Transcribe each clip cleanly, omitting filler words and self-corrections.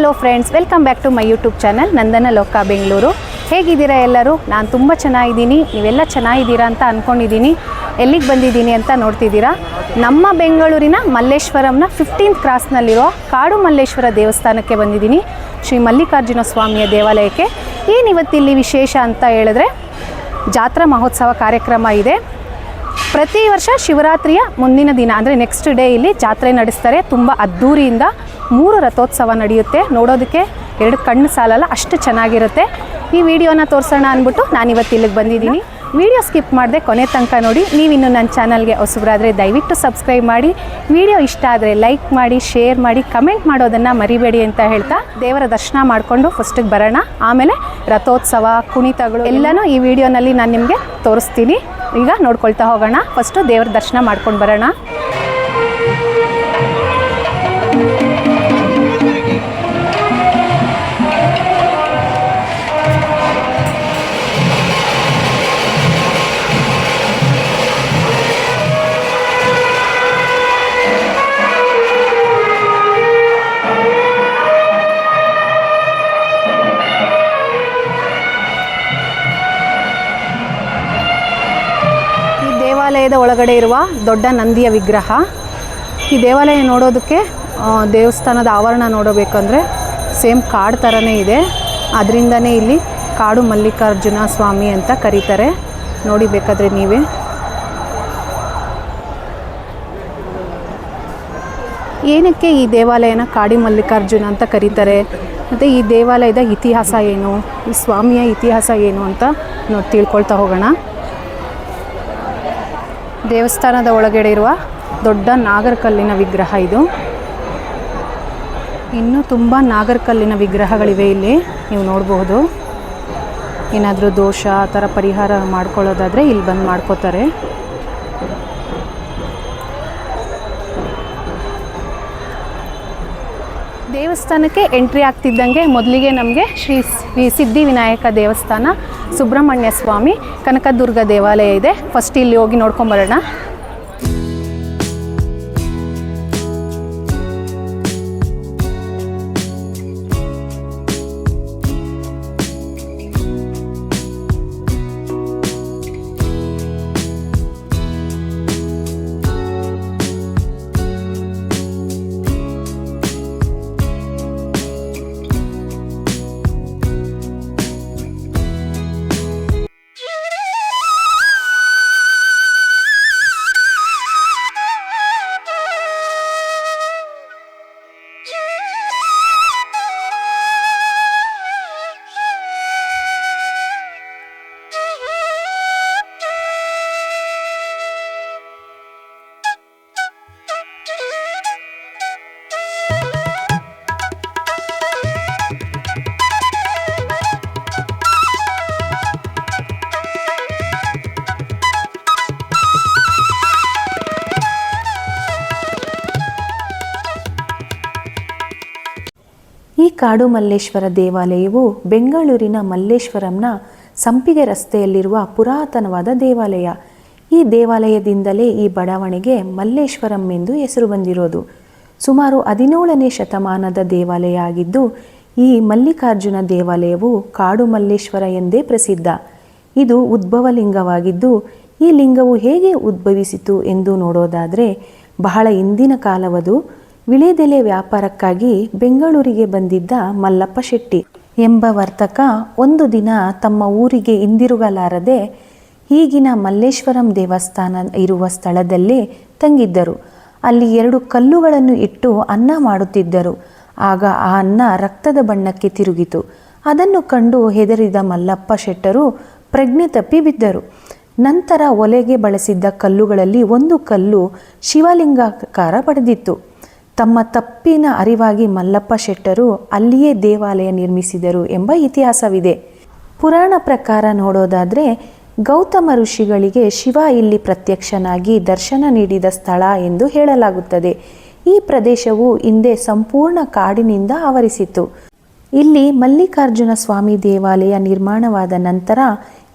Hello friends, welcome back to my YouTube channel Nandana Loka Bengaluru. ಹೇಗಿದ್ದೀರಾ ಎಲ್ಲರೂ? ನಾನು ತುಂಬ ಚೆನ್ನಾಗಿದ್ದೀನಿ. ನೀವೆಲ್ಲ ಚೆನ್ನಾಗಿದ್ದೀರಾ ಅಂತ ಅಂದ್ಕೊಂಡಿದ್ದೀನಿ. ಎಲ್ಲಿಗೆ ಬಂದಿದ್ದೀನಿ ಅಂತ ನೋಡ್ತಿದ್ದೀರಾ. ನಮ್ಮ ಬೆಂಗಳೂರಿನ ಮಲ್ಲೇಶ್ವರಂನ 15th ಕ್ರಾಸ್ನಲ್ಲಿರೋ ಕಾಡು ಮಲ್ಲೇಶ್ವರ ದೇವಸ್ಥಾನಕ್ಕೆ ಬಂದಿದ್ದೀನಿ, ಶ್ರೀ ಮಲ್ಲಿಕಾರ್ಜುನ ಸ್ವಾಮಿಯ ದೇವಾಲಯಕ್ಕೆ. ಏನಿವತ್ತಿಲ್ಲಿ ವಿಶೇಷ ಅಂತ ಹೇಳಿದ್ರೆ ಜಾತ್ರಾ ಮಹೋತ್ಸವ ಕಾರ್ಯಕ್ರಮ ಇದೆ. ಪ್ರತಿ ವರ್ಷ ಶಿವರಾತ್ರಿಯ ಮುಂದಿನ ದಿನ ಅಂದರೆ ನೆಕ್ಸ್ಟ್ ಡೇ ಇಲ್ಲಿ ಜಾತ್ರೆ ನಡೆಸ್ತಾರೆ. ತುಂಬ ಅದ್ಧೂರಿಯಿಂದ 3 ರಥೋತ್ಸವ ನಡೆಯುತ್ತೆ. ನೋಡೋದಕ್ಕೆ 2 ಕಣ್ಣು ಸಾಲಲ್ಲ, ಅಷ್ಟು ಚೆನ್ನಾಗಿರುತ್ತೆ. ಈ ವಿಡಿಯೋನ ತೋರಿಸೋಣ ಅಂದ್ಬಿಟ್ಟು ನಾನಿವತ್ತು ಇಲ್ಲಿಗೆ ಬಂದಿದ್ದೀನಿ. ವಿಡಿಯೋ ಸ್ಕಿಪ್ ಮಾಡದೆ ಕೊನೆ ತನಕ ನೋಡಿ. ನೀವಿನ್ನು ನನ್ನ ಚಾನಲ್ಗೆ ಹೊಸಬರಾದರೆ ದಯವಿಟ್ಟು ಸಬ್ಸ್ಕ್ರೈಬ್ ಮಾಡಿ. ವಿಡಿಯೋ ಇಷ್ಟ ಆದರೆ ಲೈಕ್ ಮಾಡಿ, ಶೇರ್ ಮಾಡಿ, ಕಮೆಂಟ್ ಮಾಡೋದನ್ನು ಮರಿಬೇಡಿ ಅಂತ ಹೇಳ್ತಾ ದೇವರ ದರ್ಶನ ಮಾಡಿಕೊಂಡು ಫಸ್ಟಿಗೆ ಬರೋಣ. ಆಮೇಲೆ ರಥೋತ್ಸವ, ಕುಣಿತಗಳು ಎಲ್ಲನೂ ಈ ವಿಡಿಯೋನಲ್ಲಿ ನಾನು ನಿಮಗೆ ತೋರಿಸ್ತೀನಿ. ಈಗ ನೋಡ್ಕೊಳ್ತಾ ಹೋಗೋಣ. ಫಸ್ಟು ದೇವರ ದರ್ಶನ ಮಾಡ್ಕೊಂಡು ಬರೋಣ. ದೇವಾಲಯದ ಒಳಗಡೆ ಇರುವ ದೊಡ್ಡ ನಂದಿಯ ವಿಗ್ರಹ. ಈ ದೇವಾಲಯ ನೋಡೋದಕ್ಕೆ ದೇವಸ್ಥಾನದ ಆವರಣ ನೋಡಬೇಕಂದ್ರೆ ಸೇಮ್ ಕಾಡು ಥರನೇ ಇದೆ. ಅದರಿಂದನೇ ಇಲ್ಲಿ ಕಾಡು ಮಲ್ಲಿಕಾರ್ಜುನ ಸ್ವಾಮಿ ಅಂತ ಕರೀತಾರೆ. ನೋಡಿ ಬೇಕಾದರೆ ನೀವೇ. ಏನಕ್ಕೆ ಈ ದೇವಾಲಯನ ಕಾಡು ಮಲ್ಲಿಕಾರ್ಜುನ ಅಂತ ಕರೀತಾರೆ, ಮತ್ತು ಈ ದೇವಾಲಯದ ಇತಿಹಾಸ ಏನು, ಈ ಸ್ವಾಮಿಯ ಇತಿಹಾಸ ಏನು ಅಂತ ತಿಳ್ಕೊಳ್ತಾ ಹೋಗೋಣ. ದೇವಸ್ಥಾನದ ಒಳಗಡೆ ಇರುವ ದೊಡ್ಡ ನಾಗರಕಲ್ಲಿನ ವಿಗ್ರಹ ಇದು. ಇನ್ನೂ ತುಂಬ ನಾಗರಕಲ್ಲಿನ ವಿಗ್ರಹಗಳಿವೆ ಇಲ್ಲಿ, ನೀವು ನೋಡಬಹುದು. ಏನಾದರೂ ದೋಷ ಆ ಥರ ಪರಿಹಾರ ಮಾಡ್ಕೊಳ್ಳೋದಾದರೆ ಇಲ್ಲಿ ಬಂದು ಮಾಡ್ಕೋತಾರೆ. ದೇವಸ್ಥಾನಕ್ಕೆ ಎಂಟ್ರಿ ಆಗ್ತಿದ್ದಂಗೆ ಮೊದಲಿಗೆ ನಮಗೆ ಶ್ರೀ ಸಿದ್ಧಿವಿನಾಯಕ ದೇವಸ್ಥಾನ, ಸುಬ್ರಹ್ಮಣ್ಯ ಸ್ವಾಮಿ, ಕನಕದುರ್ಗ ದೇವಾಲಯ ಇದೆ. ಫಸ್ಟ್ ಇಲ್ಲಿ ಹೋಗಿ ನೋಡ್ಕೊಂಬರೋಣ. ಈ ಕಾಡು ಮಲ್ಲೇಶ್ವರ ದೇವಾಲಯವು ಬೆಂಗಳೂರಿನ ಮಲ್ಲೇಶ್ವರಂನ ಸಂಪಿಗೆ ರಸ್ತೆಯಲ್ಲಿರುವ ಪುರಾತನವಾದ ದೇವಾಲಯ. ಈ ದೇವಾಲಯದಿಂದಲೇ ಈ ಬಡಾವಣೆಗೆ ಮಲ್ಲೇಶ್ವರಂ ಎಂದು ಹೆಸರು ಬಂದಿರೋದು. ಸುಮಾರು 17ನೇ ಶತಮಾನದ ದೇವಾಲಯ ಆಗಿದ್ದು, ಈ ಮಲ್ಲಿಕಾರ್ಜುನ ದೇವಾಲಯವು ಕಾಡು ಮಲ್ಲೇಶ್ವರ ಎಂದೇ ಪ್ರಸಿದ್ಧ. ಇದು ಉದ್ಭವಲಿಂಗವಾಗಿದ್ದು, ಈ ಲಿಂಗವು ಹೇಗೆ ಉದ್ಭವಿಸಿತು ಎಂದು ನೋಡೋದಾದರೆ ಬಹಳ ಹಿಂದಿನ ಕಾಲವದು. ವಿಳೆದೆಲೆ ವ್ಯಾಪಾರಕ್ಕಾಗಿ ಬೆಂಗಳೂರಿಗೆ ಬಂದಿದ್ದ ಮಲ್ಲಪ್ಪ ಶೆಟ್ಟಿ ಎಂಬ ವರ್ತಕ ಒಂದು ದಿನ ತಮ್ಮ ಊರಿಗೆ ಹಿಂದಿರುಗಲಾರದೆ ಈಗಿನ ಮಲ್ಲೇಶ್ವರಂ ದೇವಸ್ಥಾನ ಇರುವ ಸ್ಥಳದಲ್ಲೇ ತಂಗಿದ್ದರು. ಅಲ್ಲಿ 2 ಕಲ್ಲುಗಳನ್ನು ಇಟ್ಟು ಅನ್ನ ಮಾಡುತ್ತಿದ್ದರು. ಆಗ ಆ ಅನ್ನ ರಕ್ತದ ಬಣ್ಣಕ್ಕೆ ತಿರುಗಿತು. ಅದನ್ನು ಕಂಡು ಹೆದರಿದ ಮಲ್ಲಪ್ಪ ಶೆಟ್ಟರು ಪ್ರಜ್ಞೆ ತಪ್ಪಿ ಬಿದ್ದರು. ನಂತರ ಒಲೆಗೆ ಬಳಸಿದ್ದ ಕಲ್ಲುಗಳಲ್ಲಿ ಒಂದು ಕಲ್ಲು ಶಿವಲಿಂಗಾಕಾರ ಪಡೆದಿತ್ತು. ತಮ್ಮ ತಪ್ಪಿನ ಅರಿವಾಗಿ ಮಲ್ಲಪ್ಪ ಶೆಟ್ಟರು ಅಲ್ಲಿಯೇ ದೇವಾಲಯ ನಿರ್ಮಿಸಿದರು ಎಂಬ ಇತಿಹಾಸವಿದೆ. ಪುರಾಣ ಪ್ರಕಾರ ನೋಡೋದಾದರೆ ಗೌತಮ ಋಷಿಗಳಿಗೆ ಶಿವ ಇಲ್ಲಿ ಪ್ರತ್ಯಕ್ಷನಾಗಿ ದರ್ಶನ ನೀಡಿದ ಸ್ಥಳ ಎಂದು ಹೇಳಲಾಗುತ್ತದೆ. ಈ ಪ್ರದೇಶವು ಹಿಂದೆ ಸಂಪೂರ್ಣ ಕಾಡಿನಿಂದ ಆವರಿಸಿತ್ತು. ಇಲ್ಲಿ ಮಲ್ಲಿಕಾರ್ಜುನ ಸ್ವಾಮಿ ದೇವಾಲಯ ನಿರ್ಮಾಣವಾದ ನಂತರ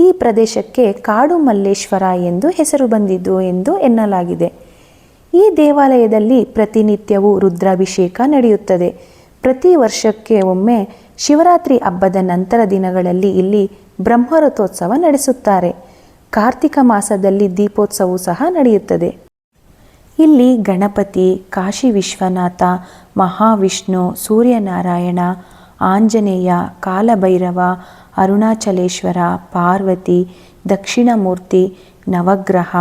ಈ ಪ್ರದೇಶಕ್ಕೆ ಕಾಡು ಮಲ್ಲೇಶ್ವರ ಎಂದು ಹೆಸರು ಬಂದಿದ್ದು ಎಂದು ಎನ್ನಲಾಗಿದೆ. ಈ ದೇವಾಲಯದಲ್ಲಿ ಪ್ರತಿನಿತ್ಯವೂ ರುದ್ರಾಭಿಷೇಕ ನಡೆಯುತ್ತದೆ. ಪ್ರತಿ ವರ್ಷಕ್ಕೆ ಒಮ್ಮೆ ಶಿವರಾತ್ರಿ ಹಬ್ಬದ ನಂತರ ದಿನಗಳಲ್ಲಿ ಇಲ್ಲಿ ಬ್ರಹ್ಮರಥೋತ್ಸವ ನಡೆಸುತ್ತಾರೆ. ಕಾರ್ತಿಕ ಮಾಸದಲ್ಲಿ ದೀಪೋತ್ಸವವೂ ಸಹ ನಡೆಯುತ್ತದೆ. ಇಲ್ಲಿ ಗಣಪತಿ, ಕಾಶಿ ವಿಶ್ವನಾಥ, ಮಹಾವಿಷ್ಣು, ಸೂರ್ಯನಾರಾಯಣ, ಆಂಜನೇಯ, ಕಾಲಭೈರವ, ಅರುಣಾಚಲೇಶ್ವರ, ಪಾರ್ವತಿ, ದಕ್ಷಿಣಮೂರ್ತಿ, ನವಗ್ರಹ,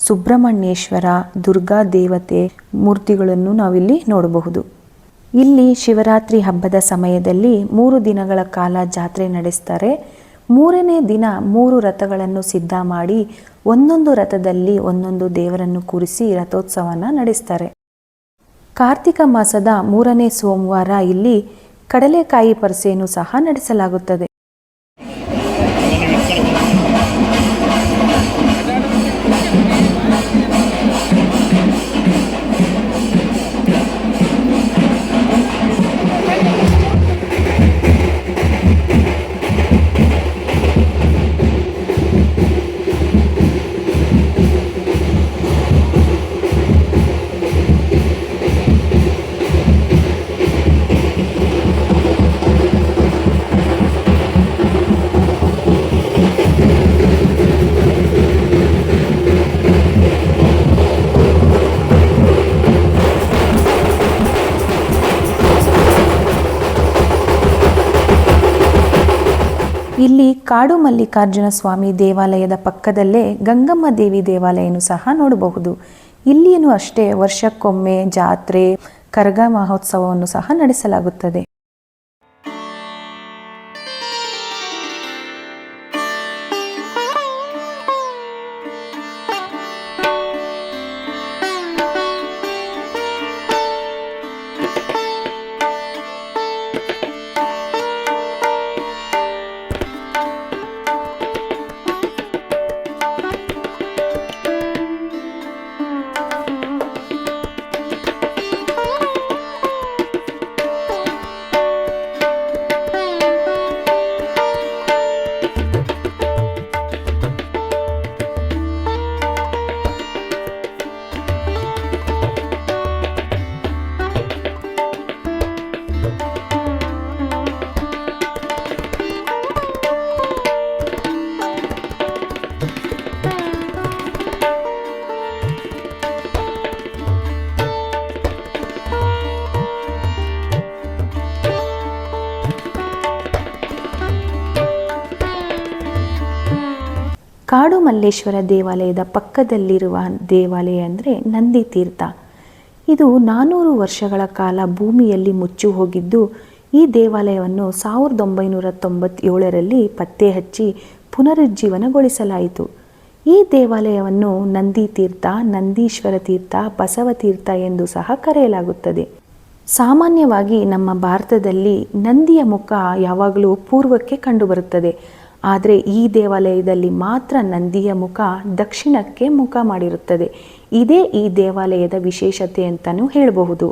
ಸುಬ್ರಹ್ಮಣ್ಯೇಶ್ವರ, ದುರ್ಗಾ ದೇವತೆ ಮೂರ್ತಿಗಳನ್ನು ನಾವಿಲ್ಲಿ ನೋಡಬಹುದು. ಇಲ್ಲಿ ಶಿವರಾತ್ರಿ ಹಬ್ಬದ ಸಮಯದಲ್ಲಿ 3 ದಿನಗಳ ಕಾಲ ಜಾತ್ರೆ ನಡೆಸ್ತಾರೆ. 3ನೇ ದಿನ 3 ರಥಗಳನ್ನು ಸಿದ್ಧ ಮಾಡಿ ಒಂದೊಂದು ರಥದಲ್ಲಿ ಒಂದೊಂದು ದೇವರನ್ನು ಕೂರಿಸಿ ರಥೋತ್ಸವನ ನಡೆಸ್ತಾರೆ. ಕಾರ್ತಿಕ ಮಾಸದ 3ನೇ ಸೋಮವಾರ ಇಲ್ಲಿ ಕಡಲೆಕಾಯಿ ಪರಿಸೆಯನ್ನು ಸಹ ನಡೆಸಲಾಗುತ್ತದೆ. ಇಲ್ಲಿ ಕಾಡು ಮಲ್ಲಿಕಾರ್ಜುನ ಸ್ವಾಮಿ ದೇವಾಲಯದ ಪಕ್ಕದಲ್ಲೇ ಗಂಗಮ್ಮ ದೇವಿ ದೇವಾಲಯನೂ ಸಹ ನೋಡಬಹುದು. ಇಲ್ಲಿಯೂ ಅಷ್ಟೇ ವರ್ಷಕ್ಕೊಮ್ಮೆ ಜಾತ್ರೆ, ಕರಗ ಮಹೋತ್ಸವವನ್ನು ಸಹ ನಡೆಸಲಾಗುತ್ತದೆ. ಕಾಡು ಮಲ್ಲೇಶ್ವರ ದೇವಾಲಯದ ಪಕ್ಕದಲ್ಲಿರುವ ದೇವಾಲಯ ಅಂದರೆ ನಂದಿ ತೀರ್ಥ. ಇದು 400 ವರ್ಷಗಳ ಕಾಲ ಭೂಮಿಯಲ್ಲಿ ಮುಚ್ಚಿ ಹೋಗಿದ್ದು, ಈ ದೇವಾಲಯವನ್ನು 1997ರಲ್ಲಿ ಪತ್ತೆ ಹಚ್ಚಿ ಪುನರುಜ್ಜೀವನಗೊಳಿಸಲಾಯಿತು. ಈ ದೇವಾಲಯವನ್ನು ನಂದಿ ತೀರ್ಥ, ನಂದೀಶ್ವರ ತೀರ್ಥ, ಬಸವ ತೀರ್ಥ ಎಂದು ಸಹ ಕರೆಯಲಾಗುತ್ತದೆ. ಸಾಮಾನ್ಯವಾಗಿ ನಮ್ಮ ಭಾರತದಲ್ಲಿ ನಂದಿಯ ಮುಖ ಯಾವಾಗಲೂ ಪೂರ್ವಕ್ಕೆ ಕಂಡುಬರುತ್ತದೆ. ಆದರೆ ಈ ದೇವಾಲಯದಲ್ಲಿ ಮಾತ್ರ ನಂದಿಯ ಮುಖ ದಕ್ಷಿಣಕ್ಕೆ ಮುಖ ಮಾಡಿರುತ್ತದೆ. ಇದೇ ಈ ದೇವಾಲಯದ ವಿಶೇಷತೆ ಅಂತಲೂ ಹೇಳಬಹುದು.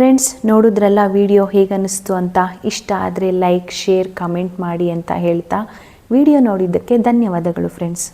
ಫ್ರೆಂಡ್ಸ್, ನೋಡಿದ್ರಲ್ಲ ವಿಡಿಯೋ ಹೇಗೆ ಅನ್ನಿಸ್ತು ಅಂತ. ಇಷ್ಟ ಆದರೆ ಲೈಕ್, ಶೇರ್, ಕಮೆಂಟ್ ಮಾಡಿ ಅಂತ ಹೇಳ್ತಾ ವಿಡಿಯೋ ನೋಡಿದ್ದಕ್ಕೆ ಧನ್ಯವಾದಗಳು ಫ್ರೆಂಡ್ಸ್.